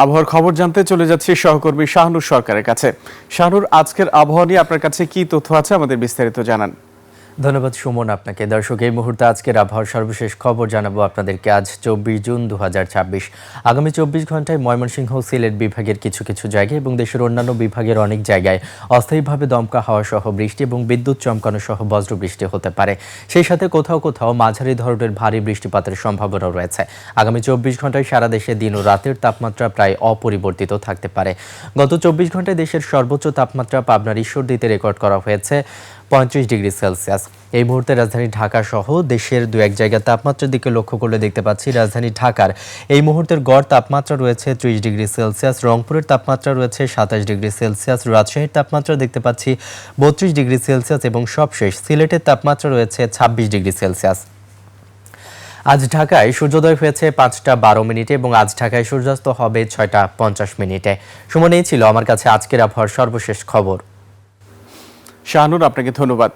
আবহাওয়ার খবর জানতে চলে যাচ্ছি সহকর্মী শাহনুর সরকারের কাছে। শাহনুর, আজকের আবহাওয়া নিয়ে আপনার কাছে কি তথ্য আছে, আমাদের বিস্তারিত জানান। ধন্যবাদ সুমন আপনাকে। দর্শক, এই মুহূর্তে আজকের আবহাওয়ার সর্বশেষ খবর জানাবো আপনাদেরকে। আজ 24 জুন 2026। আগামী 24 ঘন্টায় ময়মনসিংহ, সিলেট বিভাগের কিছু কিছু জায়গায় এবং দেশের অন্যান্য বিভাগের অনেক জায়গায় অস্থায়ীভাবে দমকা হাওয়া সহ বৃষ্টি এবং বিদ্যুৎ চমকানো সহ বজ্রবৃষ্টি হতে পারে। সেই সাথে কোথাও কোথাও মাঝারি ধরনের ভারী বৃষ্টিপাতের সম্ভাবনা রয়েছে। আগামী 24 ঘন্টায় সারা দেশে দিন ও রাতের তাপমাত্রা প্রায় অপরিবর্তিত থাকতে পারে। গত 24 ঘন্টায় দেশের সর্বোচ্চ তাপমাত্রা পাবনার ঈশ্বরদীতে রেকর্ড করা হয়েছে 35 ডিগ্রি সেলসিয়াস। এই মুহূর্তে রাজধানী ঢাকা সহ দেশের দু এক জায়গার তাপমাত্রার দিকে লক্ষ্য করলে দেখতে পাচ্ছি রাজধানী ঢাকার এই মুহূর্তের গড় তাপমাত্রা রয়েছে 30 ডিগ্রি সেলসিয়াস, রংপুরের তাপমাত্রা রয়েছে 27 ডিগ্রি সেলসিয়াস, রাজশাহীর তাপমাত্রা দেখতে পাচ্ছি 32 ডিগ্রি সেলসিয়াস এবং সবশেষ সিলেটের তাপমাত্রা রয়েছে 26 ডিগ্রি সেলসিয়াস। আজ ঢাকায় সূর্যোদয় হয়েছে 5টা 12 মিনিটে এবং আজ ঢাকায় সূর্যাস্ত হবে 6টা 50 মিনিটে। সুমন, এই ছিল আমার কাছে আজকের আবহাওয়ার সর্বশেষ খবর। শাহনুর, আপনাকে ধন্যবাদ।